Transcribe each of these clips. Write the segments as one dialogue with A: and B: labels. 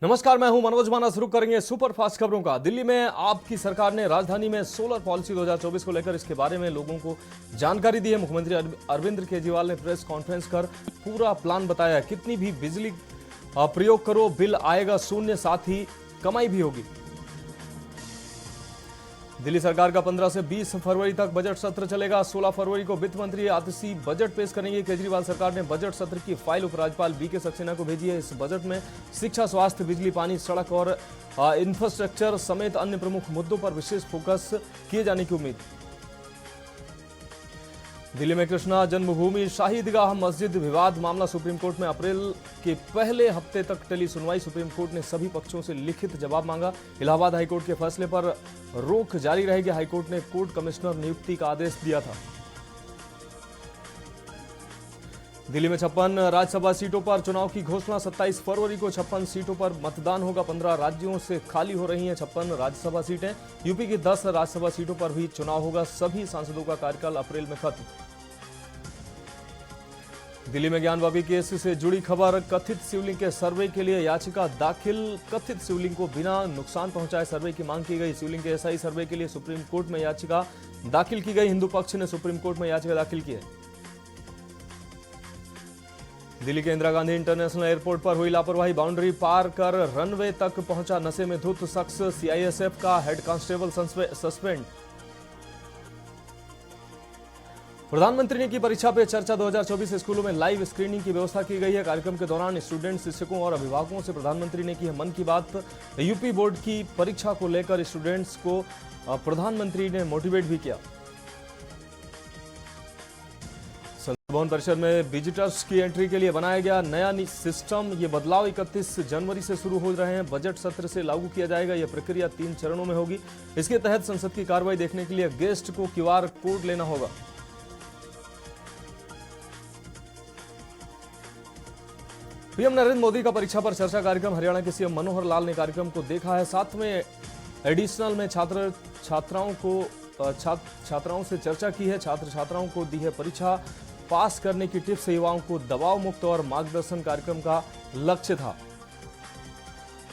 A: नमस्कार, मैं हूं मनोज माना। शुरू करेंगे सुपर फास्ट खबरों का। दिल्ली में आपकी सरकार ने राजधानी में सोलर पॉलिसी 2024 को लेकर इसके बारे में लोगों को जानकारी दी है। मुख्यमंत्री अरविंद केजरीवाल ने प्रेस कॉन्फ्रेंस कर पूरा प्लान बताया। कितनी भी बिजली प्रयोग करो, बिल आएगा शून्य, साथ ही कमाई भी होगी। दिल्ली सरकार का 15 से 20 फरवरी तक बजट सत्र चलेगा। 16 फरवरी को वित्त मंत्री आतिशी बजट पेश करेंगे। केजरीवाल सरकार ने बजट सत्र की फाइल उपराज्यपाल बीके सक्सेना को भेजी है। इस बजट में शिक्षा, स्वास्थ्य, बिजली, पानी, सड़क और इंफ्रास्ट्रक्चर समेत अन्य प्रमुख मुद्दों पर विशेष फोकस किए जाने की उम्मीद। दिल्ली में कृष्णा जन्मभूमि शाही ईदगाह मस्जिद विवाद मामला सुप्रीम कोर्ट में। अप्रैल के पहले हफ्ते तक टली सुनवाई। सुप्रीम कोर्ट ने सभी पक्षों से लिखित जवाब मांगा। इलाहाबाद हाईकोर्ट के फैसले पर रोक जारी रहेगी। हाईकोर्ट ने कोर्ट कमिश्नर नियुक्ति का आदेश दिया था। दिल्ली में 56 राज्यसभा सीटों पर चुनाव की घोषणा। 27 फरवरी को 56 सीटों पर मतदान होगा। 15 राज्यों से खाली हो रही हैं 56 राज्यसभा सीटें। यूपी की 10 राज्यसभा सीटों पर भी चुनाव होगा। सभी सांसदों का कार्यकाल अप्रैल में खत्म। दिल्ली में ज्ञानवापी केस से जुड़ी खबर। कथित शिवलिंग के सर्वे के लिए याचिका दाखिल। कथित शिवलिंग को बिना नुकसान पहुंचाए सर्वे की मांग की गई। शिवलिंग के एसआई सर्वे के लिए सुप्रीम कोर्ट में याचिका दाखिल की गई। हिंदू पक्ष ने सुप्रीम कोर्ट में याचिका दाखिल की है। दिल्ली के इंदिरा गांधी इंटरनेशनल एयरपोर्ट पर हुई लापरवाही। बाउंड्री पार कर रनवे तक पहुंचा नशे में धुत शख्स। सीआईएसएफ का हेड कांस्टेबल सस्पेंड। प्रधानमंत्री ने की परीक्षा पे चर्चा 2024 स्कूलों में लाइव स्क्रीनिंग की व्यवस्था की गई है। कार्यक्रम के दौरान स्टूडेंट, शिक्षकों और अभिभावकों से प्रधानमंत्री ने की है मन की बात। यूपी बोर्ड की परीक्षा को लेकर स्टूडेंट्स को प्रधानमंत्री ने मोटिवेट भी किया। संसद भवन परिसर में विजिटर्स की एंट्री के लिए बनाया गया नया सिस्टम। ये बदलाव 31 जनवरी से शुरू हो रहे हैं। बजट सत्र से लागू किया जाएगा। यह प्रक्रिया 3 चरणों में होगी। इसके तहत संसद की कार्रवाई देखने के लिए गेस्ट को क्यूआर कोड लेना होगा। पीएम नरेंद्र मोदी का परीक्षा पर चर्चा कार्यक्रम। हरियाणा के सीएम मनोहर लाल ने कार्यक्रम को देखा है। 7वें एडिशनल में छात्राओं से चर्चा की है। छात्र छात्राओं को दी है परीक्षा पास करने की टिप्स। युवाओं को दबाव मुक्त और मार्गदर्शन कार्यक्रम का लक्ष्य था।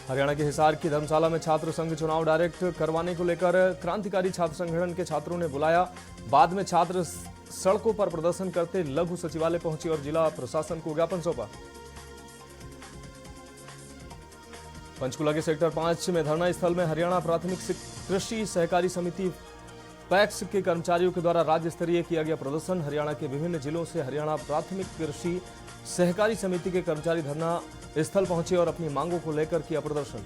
A: हरियाणा के हिसार की धर्मशाला में छात्र संघ चुनाव डायरेक्ट करवाने को लेकर क्रांतिकारी छात्र संगठन के छात्रों ने बुलाया। बाद में छात्र सड़कों पर प्रदर्शन करते लघु सचिवालय पहुंचे और जिला प्रशासन को ज्ञापन सौंपा। पंचकुला के सेक्टर 5 में धरना स्थल में हरियाणा प्राथमिक कृषि सहकारी समिति पैक्स के कर्मचारियों के द्वारा राज्य स्तरीय किया गया प्रदर्शन। हरियाणा के विभिन्न जिलों से हरियाणा प्राथमिक कृषि सहकारी समिति के कर्मचारी धरना स्थल पहुंचे और अपनी मांगों को लेकर किया प्रदर्शन।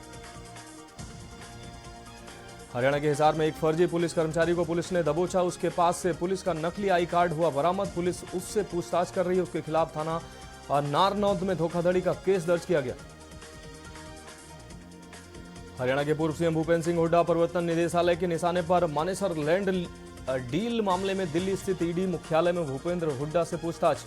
A: हरियाणा के हिसार में एक फर्जी पुलिस कर्मचारी को पुलिस ने दबोचा। उसके पास से पुलिस का नकली आई कार्ड हुआ बरामद। पुलिस उससे पूछताछ कर रही है। उसके खिलाफ थाना नारनौद में धोखाधड़ी का केस दर्ज किया गया। हरियाणा के पूर्व सीएम भूपेंद्र सिंह हुड्डा प्रवर्तन निदेशालय के निशाने पर मानेसर लैंड डील मामले में दिल्ली स्थित ईडी मुख्यालय में भूपेंद्र हुड्डा से पूछताछ।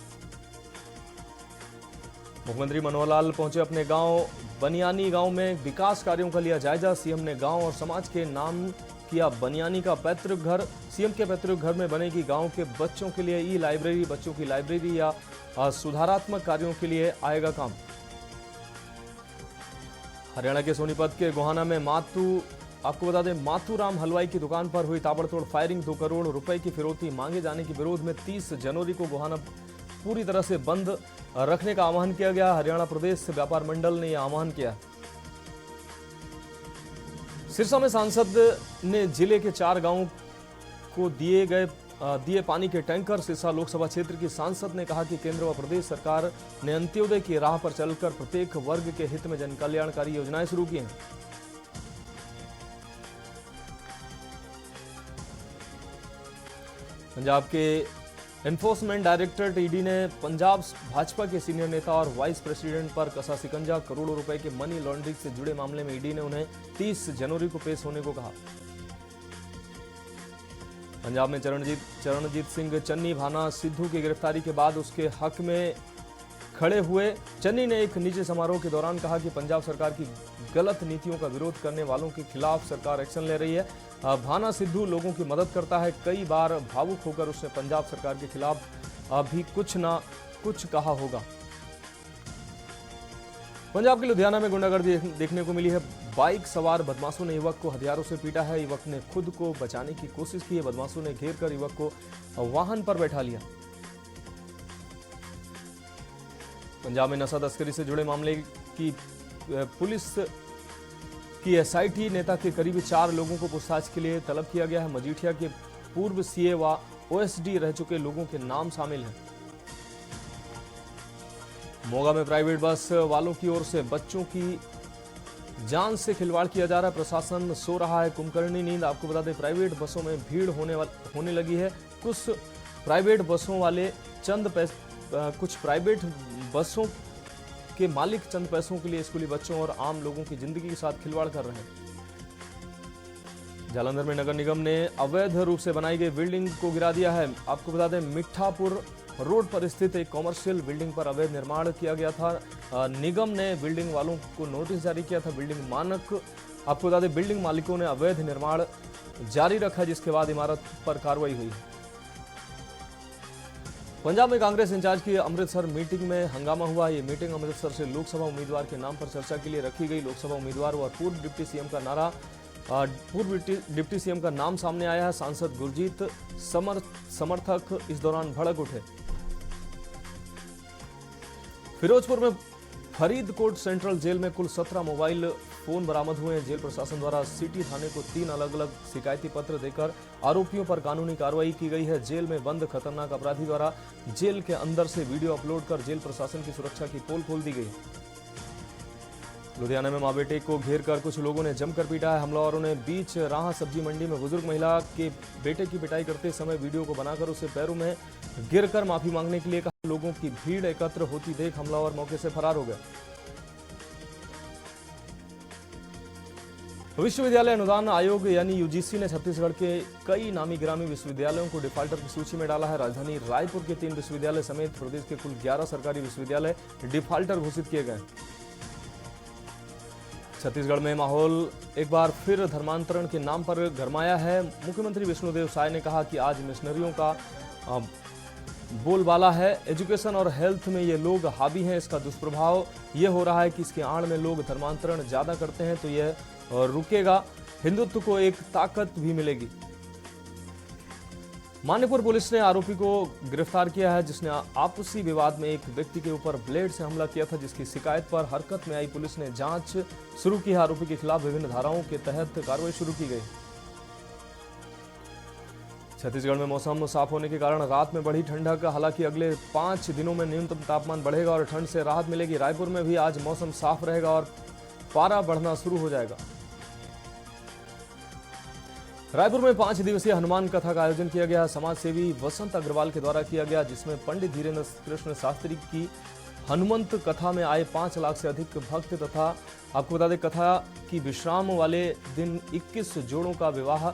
A: मुख्यमंत्री मनोहर लाल पहुंचे अपने गांव बनियानी। गांव में विकास कार्यों का लिया जायजा। सीएम ने गांव और समाज के नाम किया बनियानी का पैतृक घर। सीएम के पैतृक घर में बनेगी गांव के बच्चों के लिए ई लाइब्रेरी। बच्चों की लाइब्रेरी या सुधारात्मक कार्यों के लिए आएगा काम। हरियाणा के सोनीपत के गोहाना में आपको बता दें माथुराम हलवाई की दुकान पर हुई ताबड़तोड़ फायरिंग। 2 करोड़ रुपए की फिरौती मांगे जाने के विरोध में 30 जनवरी को गोहाना पूरी तरह से बंद रखने का आह्वान किया गया। हरियाणा प्रदेश व्यापार मंडल ने यह आह्वान किया। सिरसा में सांसद ने जिले के 4 गांवों को दिए पानी के टैंकर। सिरसा लोकसभा क्षेत्र की सांसद ने कहा कि केंद्र व प्रदेश सरकार ने अंत्योदय की राह पर चलकर प्रत्येक वर्ग के हित में जनकल्याणकारी योजनाएं शुरू की हैं। पंजाब के एनफोर्समेंट डायरेक्टरेट ईडी ने पंजाब भाजपा के सीनियर नेता और वाइस प्रेसिडेंट पर कसा शिकंजा। करोड़ों रुपए के मनी लॉन्ड्रिंग से जुड़े मामले में ईडी ने उन्हें 30 जनवरी को पेश होने को कहा। पंजाब में चरणजीत सिंह चन्नी भाना सिद्धू की गिरफ्तारी के बाद उसके हक में खड़े हुए। चन्नी ने एक निजी समारोह के दौरान कहा कि पंजाब सरकार की गलत नीतियों का विरोध करने वालों के खिलाफ सरकार एक्शन ले रही है। भाना सिद्धू लोगों की मदद करता है। कई बार भावुक होकर उसने पंजाब सरकार के खिलाफ भी कुछ ना कुछ कहा होगा। पंजाब के लुधियाना में गुंडागर्दी देखने को मिली है। बाइक सवार बदमाशों ने युवक को हथियारों से पीटा है। युवक ने खुद को बचाने की कोशिश की है। बदमाशों ने घेर कर युवक को वाहन पर बैठा लिया। पंजाब में नशा तस्करी से जुड़े मामले की पुलिस की एसआईटी नेता के करीब 4 लोगों को पूछताछ के लिए तलब किया गया है। मजीठिया के पूर्व सीए व ओएसडी रह चुके लोगों के नाम शामिल हैं। मोगा में प्राइवेट बस वालों की ओर से बच्चों की जान से खिलवाड़ किया जा रहा है। प्रशासन सो रहा है कुंभकर्णी नींद। आपको बता दें, प्राइवेट बसों में भीड़ होने लगी है। कुछ प्राइवेट बसों के मालिक चंद पैसों के लिए स्कूली बच्चों और आम लोगों की जिंदगी के साथ खिलवाड़ कर रहे हैं। जालंधर में नगर निगम ने अवैध रूप से बनाई गई बिल्डिंग को गिरा दिया है। आपको बता दें, मिठापुर रोड पर स्थित एक कॉमर्शियल बिल्डिंग पर अवैध निर्माण किया गया था। निगम ने बिल्डिंग वालों को नोटिस जारी किया था। आपको बता दें, बिल्डिंग मालिकों ने अवैध निर्माण जारी रखा, जिसके बाद इमारत पर कार्रवाई हुई। पंजाब में कांग्रेस इंचार्ज की अमृतसर मीटिंग में हंगामा हुआ। ये मीटिंग अमृतसर से लोकसभा उम्मीदवार के नाम पर चर्चा के लिए रखी गई। लोकसभा उम्मीदवार और पूर्व डिप्टी सीएम का नाम सामने आया है। सांसद गुरजीत समर्थक इस दौरान भड़क उठे। फिरोजपुर में फरीदकोट सेंट्रल जेल में कुल 17 मोबाइल फोन बरामद हुए हैं। जेल प्रशासन द्वारा सिटी थाने को 3 अलग-अलग शिकायती पत्र देकर आरोपियों पर कानूनी कार्रवाई की गई है। जेल में बंद खतरनाक अपराधी द्वारा जेल के अंदर से वीडियो अपलोड कर जेल प्रशासन की सुरक्षा की पोल खोल दी गई। लुधियाना में मां बेटे को घेर कर कुछ लोगों ने जमकर पीटा है। हमलावरों ने बीच राह सब्जी मंडी में बुजुर्ग महिला के बेटे की पिटाई करते समय वीडियो को बनाकर उसे पैरों में गिरकर माफी मांगने के लिए कहा। लोगों की भीड़ एकत्र होती देख हमलावर मौके से फरार हो गए। विश्वविद्यालय अनुदान आयोग यानी यूजीसी ने छत्तीसगढ़ के कई नामी गिरामी विश्वविद्यालयों को डिफाल्टर की सूची में डाला है। राजधानी रायपुर के 3 विश्वविद्यालय समेत प्रदेश के कुल 11 सरकारी विश्वविद्यालय डिफाल्टर घोषित किए गए। छत्तीसगढ़ में माहौल एक बार फिर धर्मांतरण के नाम पर गरमाया है। मुख्यमंत्री विष्णुदेव साय ने कहा कि आज मिशनरियों का बोलबाला है। एजुकेशन और हेल्थ में ये लोग हावी हैं। इसका दुष्प्रभाव ये हो रहा है कि इसके आड़ में लोग धर्मांतरण ज्यादा करते हैं तो यह रुकेगा। हिंदुत्व को एक ताकत भी मिलेगी। मान्यपुर पुलिस ने आरोपी को गिरफ्तार किया है, जिसने आपसी विवाद में एक व्यक्ति के ऊपर ब्लेड से हमला किया था, जिसकी शिकायत पर हरकत में आई पुलिस ने जांच शुरू की है। आरोपी के खिलाफ विभिन्न धाराओं के तहत कार्रवाई शुरू की गई। छत्तीसगढ़ में मौसम साफ होने के कारण रात में बढ़ी ठंडक। हालांकि अगले 5 दिनों में न्यूनतम तापमान बढ़ेगा और ठंड से राहत मिलेगी। रायपुर में भी आज मौसम साफ रहेगा और पारा बढ़ना शुरू हो जाएगा। रायपुर में 5 दिवसीय हनुमान कथा का आयोजन किया गया। समाज सेवी वसंत अग्रवाल के द्वारा किया गया, जिसमें पंडित धीरेन्द्र कृष्ण शास्त्री की हनुमंत कथा में आए 5 लाख से अधिक भक्त तथा आपको बता दें, कथा की विश्राम वाले दिन 21 जोड़ों का विवाह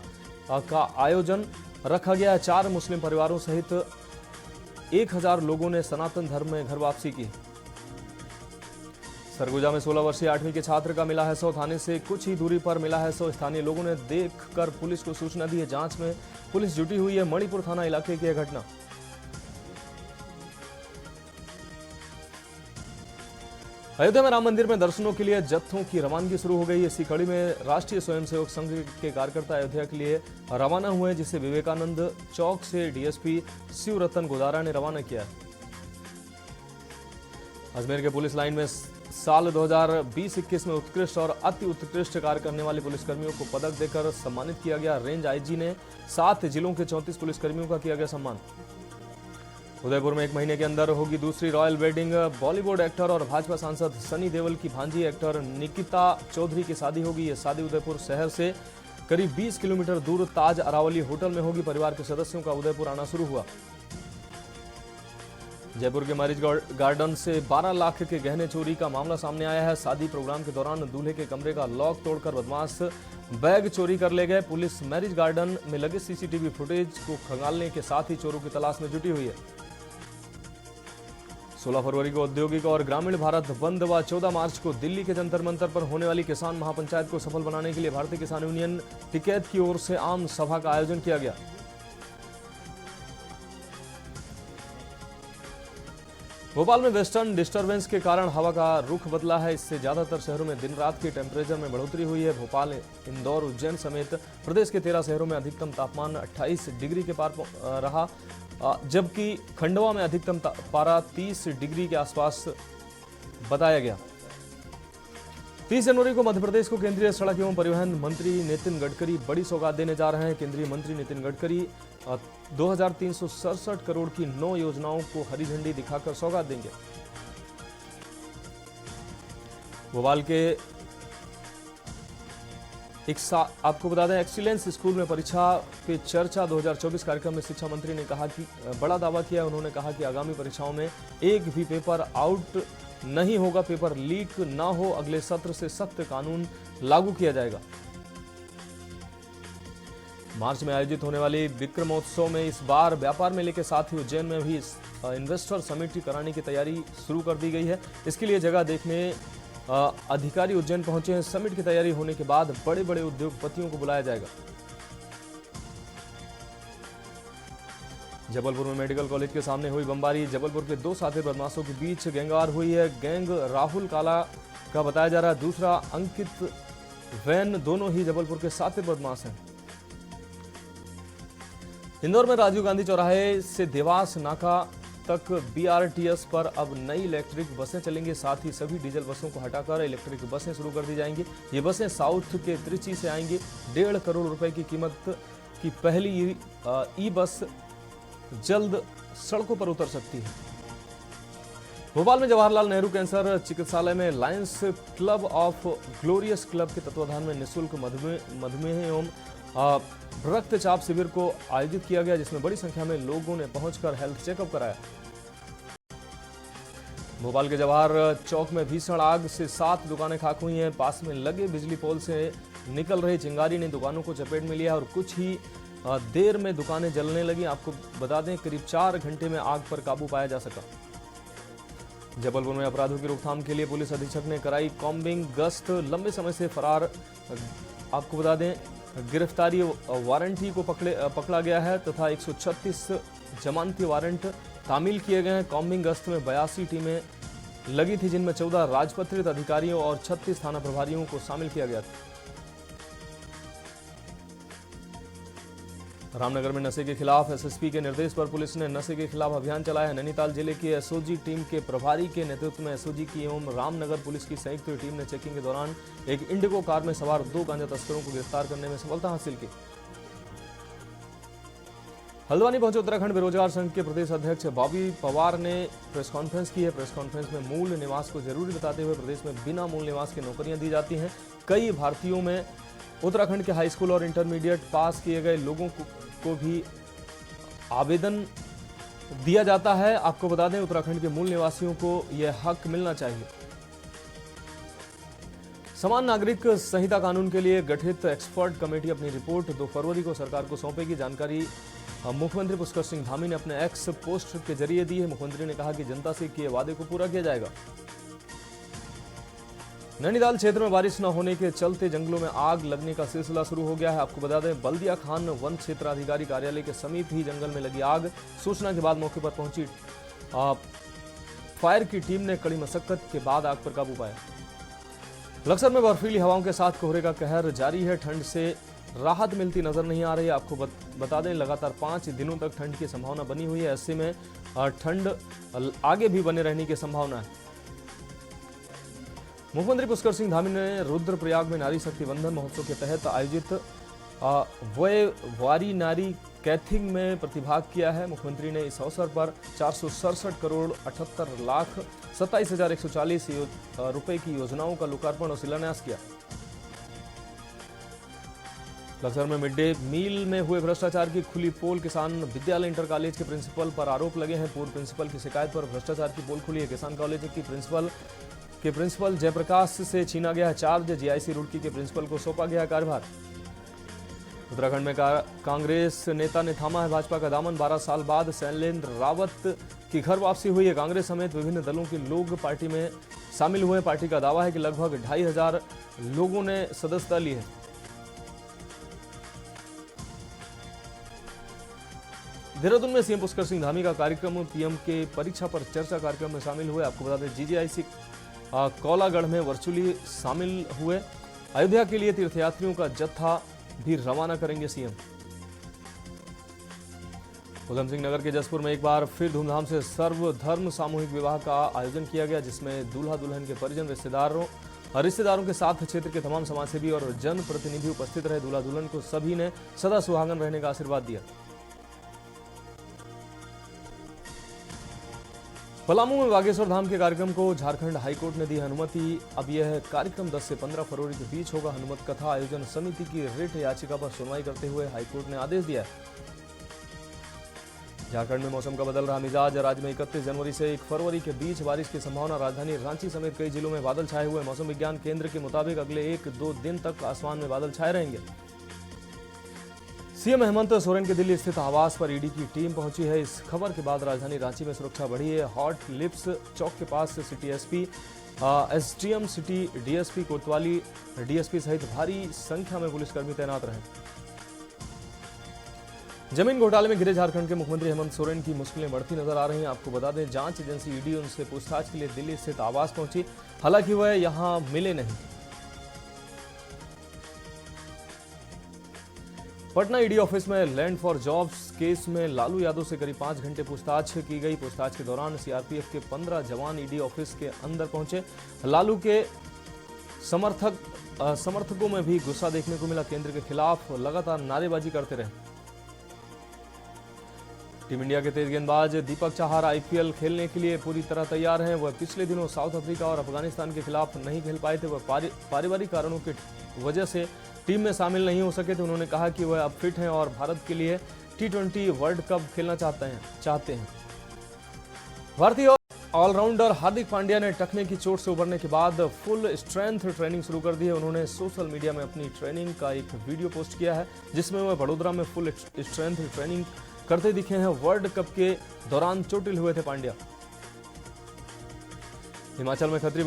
A: का आयोजन रखा गया। 4 मुस्लिम परिवारों सहित 1000 लोगों ने सनातन धर्म में घर वापसी की। सरगुजा में 16 वर्षीय 8वीं के छात्र का मिला है शव। थाने से कुछ ही दूरी पर मिला है शव। स्थानीय लोगों ने देखकर पुलिस को सूचना दी है। जांच में पुलिस जुटी हुई है। मणिपुर थाना इलाके की यह घटना। अयोध्या में राम मंदिर में दर्शनों के लिए जत्थों की रवानगी शुरू हो गई। इसी कड़ी में राष्ट्रीय स्वयंसेवक संघ के कार्यकर्ता अयोध्या के लिए रवाना हुए, जिसे विवेकानंद चौक से डीएसपी शिवरतन गोदारा ने रवाना किया। अजमेर के पुलिस लाइन में साल 2020-21 में उत्कृष्ट और अति उत्कृष्ट कार्य करने वाले पुलिसकर्मियों को पदक देकर सम्मानित किया गया। रेंज आईजी ने 7 जिलों के 34 पुलिसकर्मियों का किया गया सम्मान। उदयपुर में 1 महीने के अंदर होगी दूसरी रॉयल वेडिंग। बॉलीवुड एक्टर और भाजपा सांसद सनी देओल की भांजी एक्टर निकिता चौधरी की शादी होगी। ये शादी उदयपुर शहर से करीब 20 किलोमीटर दूर ताज अरावली होटल में होगी। परिवार के सदस्यों का उदयपुर आना शुरू हुआ। जयपुर के मैरिज गार्डन से 12 लाख के गहने चोरी का मामला सामने आया है। शादी प्रोग्राम के दौरान दूल्हे के कमरे का लॉक तोड़कर बदमाश बैग चोरी कर ले गए। पुलिस मैरिज गार्डन में लगे सीसीटीवी फुटेज को खंगालने के साथ ही चोरों की तलाश में जुटी हुई है। 16 फरवरी को औद्योगिक और ग्रामीण भारत बंद व 14 मार्च को दिल्ली के जंतर मंतर पर होने वाली किसान महापंचायत को सफल बनाने के लिए भारतीय किसान यूनियन टिकैत की ओर से आम सभा का आयोजन किया गया। भोपाल में वेस्टर्न डिस्टर्बेंस के कारण हवा का रुख बदला है। इससे ज्यादातर शहरों में दिन रात के टेम्परेचर में बढ़ोतरी हुई है। भोपाल, इंदौर, उज्जैन समेत प्रदेश के 13 शहरों में अधिकतम तापमान 28 डिग्री के पार रहा, जबकि खंडवा में अधिकतम पारा 30 डिग्री के आसपास बताया गया। 30 जनवरी को मध्य प्रदेश को केंद्रीय सड़क एवं परिवहन मंत्री नितिन गडकरी बड़ी सौगात देने जा रहे हैं। केंद्रीय मंत्री नितिन गडकरी 2367 करोड़ की 9 योजनाओं को हरी झंडी दिखाकर सौगात देंगे। भोपाल के आपको बता दें, एक्सीलेंस स्कूल में परीक्षा पे चर्चा 2024 कार्यक्रम में शिक्षा मंत्री ने कहा कि बड़ा दावा किया। उन्होंने कहा कि आगामी परीक्षाओं में एक भी पेपर आउट नहीं होगा, पेपर लीक ना हो, अगले सत्र से सख्त कानून लागू किया जाएगा। मार्च में आयोजित होने वाली विक्रमोत्सव में इस बार व्यापार मेले के साथ ही उज्जैन में भी इन्वेस्टर समिट कराने की तैयारी शुरू कर दी गई है। इसके लिए जगह देखने अधिकारी उज्जैन पहुंचे हैं। समिट की तैयारी होने के बाद बड़े बड़े उद्योगपतियों को बुलाया जाएगा। जबलपुर में मेडिकल कॉलेज के सामने हुई बमबारी। जबलपुर के 2 साथी बदमाशों के बीच गैंगवार हुई है। गैंग राहुल काला का बताया जा रहा है, दूसरा अंकित वैन, दोनों ही जबलपुर के साथी बदमाश हैं। इंदौर में राजीव गांधी चौराहे से देवास नाका तक बीआरटीएस पर अब नई इलेक्ट्रिक बसें चलेंगी। साथ ही सभी डीजल बसों को हटाकर इलेक्ट्रिक बसें शुरू कर दी जाएंगी। ये बसें साउथ के त्रिची से आएंगी। 1.5 करोड़ रुपए की कीमत की पहली ई बस जल्द सड़कों पर उतर सकती है। भोपाल में जवाहरलाल नेहरू कैंसर चिकित्सालय में Lions club of glorious club के तत्वाधान में निःशुल्क मधुमेह एवं रक्तचाप शिविर को आयोजित किया गया, जिसमें बड़ी संख्या में लोगों ने पहुंचकर हेल्थ चेकअप कराया। भोपाल के जवाहर चौक में भीषण आग से 7 दुकानें खाक हुई हैं। पास में लगे बिजली पोल से निकल रही चिंगारी ने दुकानों को चपेट में लिया और कुछ ही देर में दुकानें जलने लगी। आपको बता दें, करीब 4 घंटे में आग पर काबू पाया जा सका। जबलपुर में अपराधों की रोकथाम के लिए पुलिस अधीक्षक ने कराई कॉम्बिंग गश्त। लंबे समय से फरार, आपको बता दें, गिरफ्तारी वारंटी को पकड़ा गया है तथा 136 जमानती वारंट तामील किए गए हैं। कॉम्बिंग गश्त में 82 टीमें लगी थी, जिनमें 14 राजपत्रित अधिकारियों और 36 थाना प्रभारियों को शामिल किया गया था। रामनगर में नशे के खिलाफ एसएसपी के निर्देश पर पुलिस ने नशे के खिलाफ अभियान चलाया है। नैनीताल जिले की एसओजी टीम के प्रभारी के नेतृत्व में एसओजी की एवं रामनगर पुलिस की संयुक्त टीम ने चेकिंग के दौरान एक इंडिगो कार में सवार 2 गांजा तस्करों को गिरफ्तार करने में सफलता हासिल की। हल्द्वानी पहुंचे उत्तराखंड बेरोजगार संघ के प्रदेश अध्यक्ष बॉबी पवार ने प्रेस कॉन्फ्रेंस की है। प्रेस कॉन्फ्रेंस में मूल निवास को जरूरी बताते हुए प्रदेश में बिना मूल निवास के नौकरियां दी जाती हैं। कई भारतीयों में उत्तराखंड के हाई स्कूल और इंटरमीडिएट पास किए गए लोगों को भी आवेदन दिया जाता है। आपको बता दें, उत्तराखंड के मूल निवासियों को यह हक मिलना चाहिए। समान नागरिक संहिता कानून के लिए गठित एक्सपर्ट कमेटी अपनी रिपोर्ट 2 फरवरी को सरकार को सौंपेगी। जानकारी मुख्यमंत्री पुष्कर सिंह धामी ने अपने एक्स पोस्ट के जरिए दी है। मुख्यमंत्री ने कहा कि जनता से किए वादे को पूरा किया जाएगा। नैनीताल क्षेत्र में बारिश न होने के चलते जंगलों में आग लगने का सिलसिला शुरू हो गया है। आपको बता दें, बल्दिया खान वन क्षेत्राधिकारी कार्यालय के समीप ही जंगल में लगी आग। सूचना के बाद मौके पर पहुंची फायर की टीम ने कड़ी मशक्कत के बाद आग पर काबू पाया। बक्सर में बर्फीली हवाओं के साथ कोहरे का कहर जारी है। ठंड से राहत मिलती नजर नहीं आ रही है। आपको बता दें, लगातार 5 दिनों तक ठंड की संभावना बनी हुई है। ऐसे में ठंड आगे भी बने रहने की संभावना है। मुख्यमंत्री पुष्कर सिंह धामी ने रुद्रप्रयाग में नारी शक्ति बंधन महोत्सव के तहत आयोजित वारी नारी कैथिंग में प्रतिभाग किया है। मुख्यमंत्री ने इस अवसर पर 467 करोड़ 78 लाख 27,140 रुपए की योजनाओं का लोकार्पण और शिलान्यास किया। बक्सर में मिड डे मील में हुए भ्रष्टाचार की खुली पोल। किसान विद्यालय इंटर कॉलेज के प्रिंसिपल पर आरोप लगे हैं। पूर्व प्रिंसिपल की शिकायत पर भ्रष्टाचार की पोल खुली है। किसान कॉलेज की प्रिंसिपल जयप्रकाश से छीना गया है चार्ज। जीआईसी रुड़की के प्रिंसिपल को सौंपा गया कार्यभार। उत्तराखंड में कांग्रेस नेता ने थामा है भाजपा का दामन। 12 साल बाद शैलेंद्र रावत की घर वापसी हुई है। कांग्रेस समेत विभिन्न दलों के लोग पार्टी में शामिल हुए। पार्टी का दावा है कि लगभग 2,500 लोगों ने सदस्यता ली है। देहरादून में सीएम पुष्कर सिंह धामी का कार्यक्रम, पीएम के परीक्षा पर चर्चा कार्यक्रम में शामिल हुए। आपको बता दें जीजीआईसी कौलागढ़ में वर्चुअली शामिल हुए। अयोध्या के लिए तीर्थयात्रियों का जत्था भी रवाना करेंगे सीएम। उधम सिंह नगर के जसपुर में एक बार फिर धूमधाम से सर्वधर्म सामूहिक विवाह का आयोजन किया गया, जिसमें दूल्हा दुल्हन के परिजन रिश्तेदारों के साथ क्षेत्र के तमाम समाजसेवी और जनप्रतिनिधि उपस्थित रहे। दूल्हा दुल्हन को सभी ने सदा सुहागन रहने का आशीर्वाद दिया। पलामू में बागेश्वर धाम के कार्यक्रम को झारखंड हाईकोर्ट ने दी अनुमति। अब यह कार्यक्रम 10 से 15 फरवरी के बीच होगा। हनुमत कथा आयोजन समिति की रिट याचिका पर सुनवाई करते हुए हाईकोर्ट ने आदेश दिया है। झारखंड में मौसम का बदल रहा मिजाज। राज्य में 31 जनवरी से 1 फरवरी के बीच बारिश की संभावना। राजधानी रांची समेत कई जिलों में बादल छाए हुए। मौसम विज्ञान केंद्र के मुताबिक अगले 1-2 दिन तक आसमान में बादल छाए रहेंगे। सीएम हेमंत सोरेन के दिल्ली स्थित आवास पर ईडी की टीम पहुंची है। इस खबर के बाद राजधानी रांची में सुरक्षा बढ़ी है। हॉट लिप्स चौक के पास city SP, SDM city, DSP कोतवाली, डीएसपी सहित भारी संख्या में पुलिसकर्मी तैनात रहे। जमीन घोटाले में घिरे झारखंड के मुख्यमंत्री हेमंत सोरेन की मुश्किलें बढ़ती नजर आ रही हैं। आपको बता दें, जांच एजेंसी ईडी उनसे पूछताछ के लिए दिल्ली स्थित आवास पहुंची, हालांकि वह यहां मिले नहीं। पटना ईडी ऑफिस में लैंड फॉर जॉब्स केस में लालू यादव से करीब 5 घंटे पूछताछ की गई। पूछताछ के दौरान सीआरपीएफ के 15 जवान ईडी ऑफिस के अंदर पहुंचे। लालू के समर्थकों में भी गुस्सा देखने को मिला। केंद्र के खिलाफ लगातार नारेबाजी करते रहे। टीम इंडिया के तेज गेंदबाज दीपक चाहर आईपीएल खेलने के लिए पूरी तरह तैयार हैं। वह पिछले दिनों साउथ अफ्रीका और अफगानिस्तान के खिलाफ नहीं खेल पाए थे। वह पारिवारिक कारणों की वजह से टीम में शामिल नहीं हो सके थे। उन्होंने कहा कि वह अब फिट हैं और भारत के लिए T20 वर्ल्ड कप खेलना चाहते हैं। भारतीय ऑलराउंडर हार्दिक पांड्या ने टखने की चोट से उबरने के बाद फुल स्ट्रेंथ ट्रेनिंग शुरू कर दी है। उन्होंने सोशल मीडिया में अपनी ट्रेनिंग का एक वीडियो पोस्ट किया है, जिसमें वह वडोदरा में फुल स्ट्रेंथ ट्रेनिंग करते दिखे हैं। वर्ल्ड कप के दौरान चोटिल हुए थे पांड्या। हिमाचल में मंत्री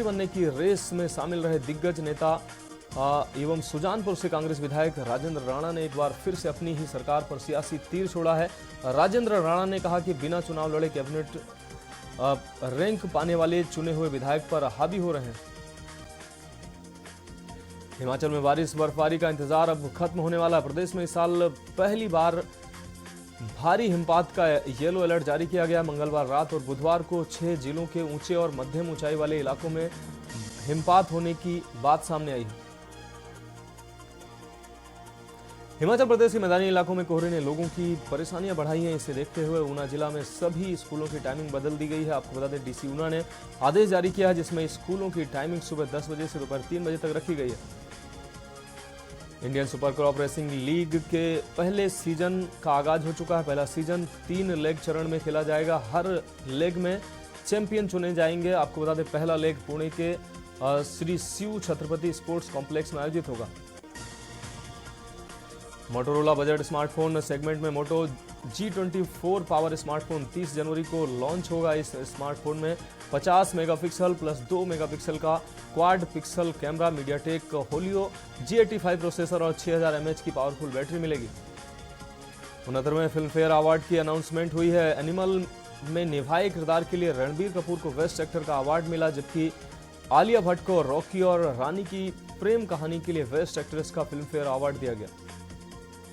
A: बनने की रेस में शामिल रहे दिग्गज नेता एवं सुजानपुर से कांग्रेस विधायक राजेंद्र राणा ने एक बार फिर से अपनी ही सरकार पर सियासी तीर छोड़ा है। राजेंद्र राणा ने कहा कि बिना चुनाव लड़े कैबिनेट रैंक पाने वाले चुने हुए विधायक पर हावी हो रहे हैं। हिमाचल में बारिश बर्फबारी का इंतजार अब खत्म होने वाला है। प्रदेश में इस साल पहली बार भारी हिमपात का येलो अलर्ट जारी किया गया। मंगलवार रात और बुधवार को 6 जिलों के ऊंचे और मध्यम ऊंचाई वाले इलाकों में हिमपात होने की बात सामने आई है। हिमाचल प्रदेश के मैदानी इलाकों में कोहरे ने लोगों की परेशानियां बढ़ाई हैं। इसे देखते हुए ऊना जिला में सभी स्कूलों की टाइमिंग बदल दी गई है। आपको बता दें, डीसी ऊना ने आदेश जारी किया है, जिसमें स्कूलों की टाइमिंग सुबह 10 बजे से दोपहर 3 बजे तक रखी गई है। Indian super crop racing league के पहले सीजन का आगाज हो चुका है। पहला सीजन 3 लेग चरण में खेला जाएगा। हर लेग में चैंपियन चुने जाएंगे। आपको बता दें, पहला लेग पुणे के श्री शिव छत्रपति स्पोर्ट्स कॉम्प्लेक्स में आयोजित होगा। मोटोरोला बजट स्मार्टफोन सेगमेंट में मोटो G24 पावर स्मार्टफोन 30 जनवरी को लॉन्च होगा। इस स्मार्टफोन में 50 मेगापिक्सल प्लस 2 मेगापिक्सल का क्वाड पिक्सल कैमरा, मीडियाटेक होलियो G85 प्रोसेसर और 6000 mAh की पावरफुल बैटरी मिलेगी। 69वें फिल्म फेयर अवार्ड की अनाउंसमेंट हुई है। एनिमल में निभाए किरदार के लिए रणबीर कपूर को बेस्ट एक्टर का अवार्ड मिला, जबकि आलिया भट्ट को रॉकी और रानी की प्रेम कहानी के लिए बेस्ट एक्ट्रेस का फिल्म फेयर अवार्ड दिया गया।